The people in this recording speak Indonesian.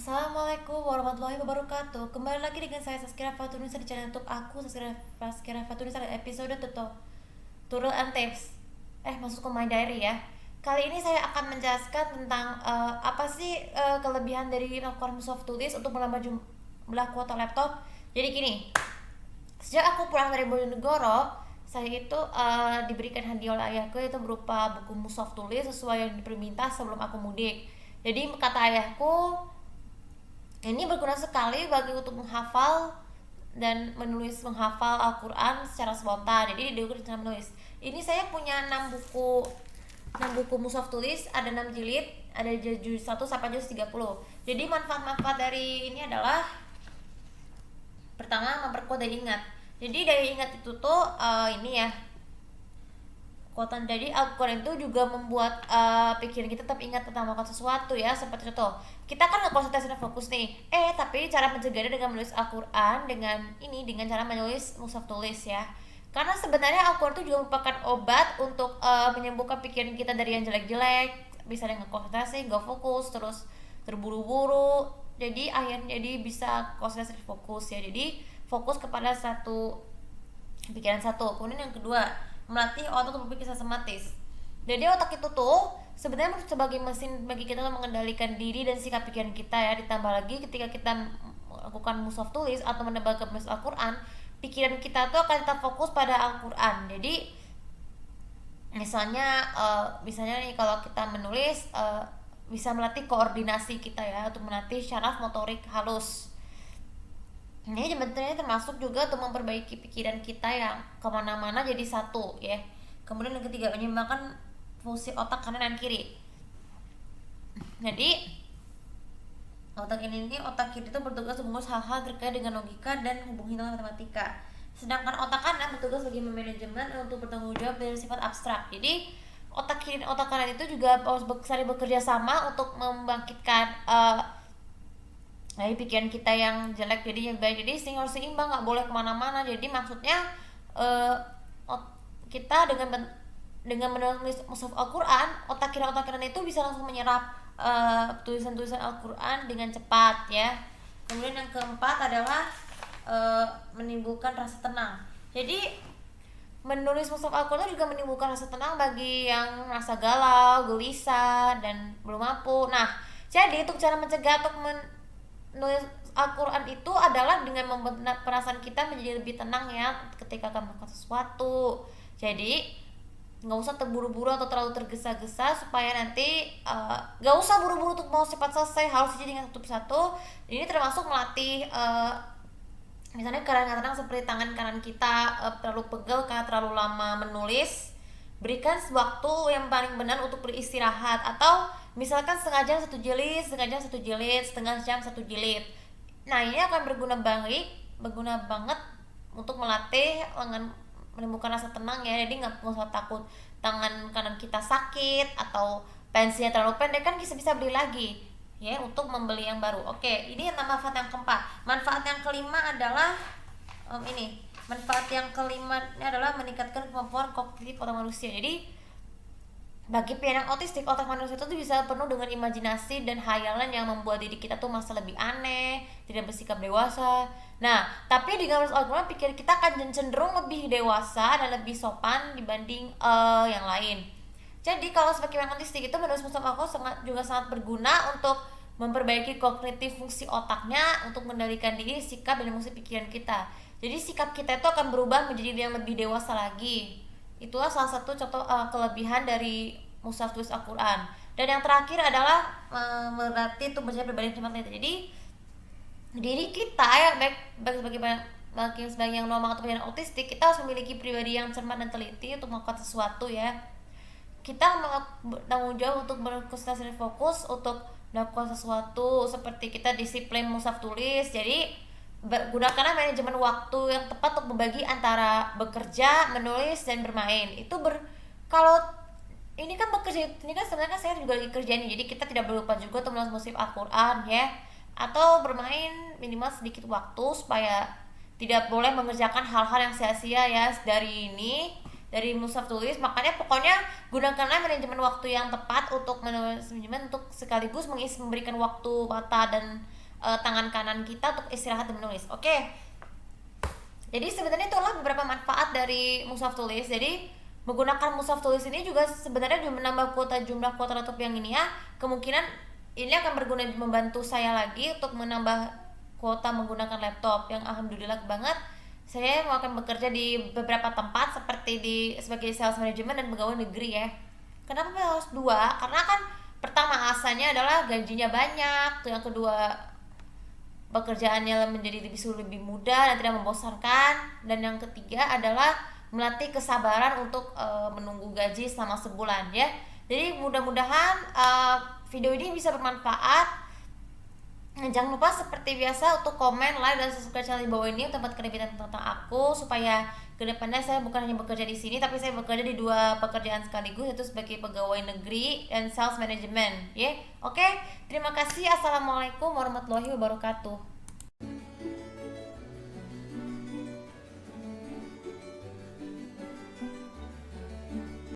Assalamualaikum warahmatullahi wabarakatuh. Kembali lagi dengan saya Saskia Fatunisa di channel YouTube aku Saskia Fatunisa di episode tutorial and tips. Masuk ke my diary ya. Kali ini saya akan menjelaskan tentang apa sih kelebihan dari melakukan soft tulis untuk menambah jumlah kuota laptop. Jadi gini, sejak aku pulang dari Bojonegoro, saya itu diberikan hadiah oleh ayahku, yaitu berupa buku soft tulis sesuai yang diperminta sebelum aku mudik. Jadi kata ayahku, ini berguna sekali bagi untuk menghafal dan menghafal Al-Quran secara spontan. Jadi dia cara menulis. Ini saya punya 6 buku mushaf tulis, ada 6 jilid, ada juz 1 sampai juz 30. Jadi manfaat-manfaat dari ini adalah, pertama, memperkuat daya ingat. Jadi daya ingat itu tuh ini ya, kuatan. Jadi Al-Quran itu juga membuat pikiran kita tetap ingat tentang melakukan sesuatu ya. Seperti contoh, kita kan nggak konsentrasi dan fokus nih, tapi cara mencegahnya dengan menulis Al-Quran dengan cara menulis mushaf tulis ya. Karena sebenarnya Al-Quran itu juga merupakan obat untuk menyembuhkan pikiran kita dari yang jelek-jelek, misalnya nggak konsentrasi, nggak fokus, terus terburu-buru. Jadi akhirnya bisa konsentrasi dan fokus ya. Jadi fokus kepada pikiran satu. Kemudian yang kedua, melatih otak untuk berpikir sistematis. Jadi otak itu tuh sebenarnya sebagai mesin bagi kita untuk mengendalikan diri dan sikap pikiran kita ya. Ditambah lagi ketika kita melakukan mushaf tulis atau menebak menulis Al-Quran, pikiran kita tuh akan tetap fokus pada Al-Quran. Jadi misalnya nih kalau kita menulis bisa melatih koordinasi kita ya, untuk melatih syaraf motorik halus. Ini sebenarnya termasuk juga untuk memperbaiki pikiran kita yang kemana-mana jadi satu ya. Kemudian yang ketiga, menyeimbangkan fungsi otak kanan dan kiri. Jadi otak kiri itu bertugas mengurus hal-hal terkait dengan logika dan hubungan hitungan matematika. Sedangkan otak kanan bertugas sebagai manajemen untuk bertanggung jawab dari sifat abstrak. Jadi otak kiri dan otak kanan itu juga harus saling bekerja sama untuk membangkitkan pikiran kita yang jelek jadi yang baik. Jadi harus seimbang, nggak boleh kemana-mana. Jadi maksudnya kita dengan menulis mushaf Al-Quran, otak kiri otak kanan itu bisa langsung menyerap tulisan-tulisan Al-Quran dengan cepat ya. Kemudian yang keempat adalah menimbulkan rasa tenang. Jadi menulis mushaf Al-Quran juga menimbulkan rasa tenang bagi yang merasa galau, gelisah, dan belum mampu. Nah, jadi untuk cara mencegah untuk menulis Al-Quran itu adalah dengan membuat perasaan kita menjadi lebih tenang ya ketika akan melakukan sesuatu. Jadi nggak usah terburu-buru atau terlalu tergesa-gesa, supaya nanti nggak usah buru-buru untuk mau cepat selesai, harus jadi dengan satu persatu. Ini termasuk melatih misalnya keadaan tenang seperti tangan kanan kita terlalu pegel karena terlalu lama menulis. Berikan waktu yang paling benar untuk beristirahat, atau misalkan setengah jam satu jilid, setengah jam satu jilid. Nah, ini akan berguna banget untuk melatih menimbulkan rasa tenang ya. Jadi nggak usah takut tangan kanan kita sakit atau pensilnya terlalu pendek, kan bisa beli lagi ya untuk membeli yang baru. Oke, ini manfaat yang keempat. Manfaat yang kelima adalah manfaat yang kelima ini adalah meningkatkan kemampuan kognitif otak manusia. Jadi bagi penyandang autistik, otak manusia itu bisa penuh dengan imajinasi dan hayalan yang membuat diri kita tuh masa lebih aneh, tidak bersikap dewasa. Nah, tapi dengan menulis Al-Quran, pikiran kita akan cenderung lebih dewasa dan lebih sopan dibanding yang lain. Jadi kalau sebagai penyandang autistik itu menulis mushaf Al-Quran juga sangat berguna untuk memperbaiki kognitif fungsi otaknya, untuk mengendalikan diri, sikap, dan emosi pikiran kita. Jadi sikap kita itu akan berubah menjadi yang lebih dewasa lagi. Itulah salah satu contoh kelebihan dari mushaf tulis Al-Quran. Dan yang terakhir adalah berarti itu menjadi pribadi yang cermat. Jadi diri kita ya, bagi sebagai yang normal atau penyandang autistik, kita harus memiliki pribadi yang cermat dan teliti untuk melakukan sesuatu ya. Kita bertanggung jawab untuk berkonsentrasi dan fokus untuk melakukan sesuatu, seperti kita disiplin mushaf tulis. Jadi gunakanlah manajemen waktu yang tepat untuk membagi antara bekerja, menulis, dan bermain. Kalau ini kan bekerja, ini kan sebenarnya saya juga lagi kerja nih, jadi kita tidak berlupa juga untuk menulis mushaf Al-Quran ya, atau bermain minimal sedikit waktu, supaya tidak boleh mengerjakan hal-hal yang sia-sia ya. Dari ini dari musaf tulis. Makanya pokoknya gunakanlah manajemen waktu yang tepat untuk menulis manajemen, untuk sekaligus memberikan waktu mata dan tangan kanan kita untuk istirahat dan menulis. Oke. Jadi sebenarnya itulah beberapa manfaat dari mushaf tulis. Jadi menggunakan mushaf tulis ini juga sebenarnya juga menambah jumlah kuota laptop yang ini ya. Kemungkinan ini akan berguna, membantu saya lagi untuk menambah kuota menggunakan laptop, yang alhamdulillah banget saya mau akan bekerja di beberapa tempat seperti sebagai sales management dan pegawai negeri ya. Kenapa harus dua? Karena kan pertama alasannya adalah gajinya banyak, yang kedua pekerjaannya menjadi lebih mudah dan tidak membosankan, dan yang ketiga adalah melatih kesabaran untuk menunggu gaji selama sebulan ya. Jadi mudah-mudahan video ini bisa bermanfaat. Jangan lupa seperti biasa untuk komen, like, dan subscribe channel di bawah ini untuk dapat kegiatan tentang aku, supaya kedepannya saya bukan hanya bekerja di sini tapi saya bekerja di dua pekerjaan sekaligus, yaitu sebagai pegawai negeri dan sales management ya. Oke, terima kasih. Assalamualaikum warahmatullahi wabarakatuh.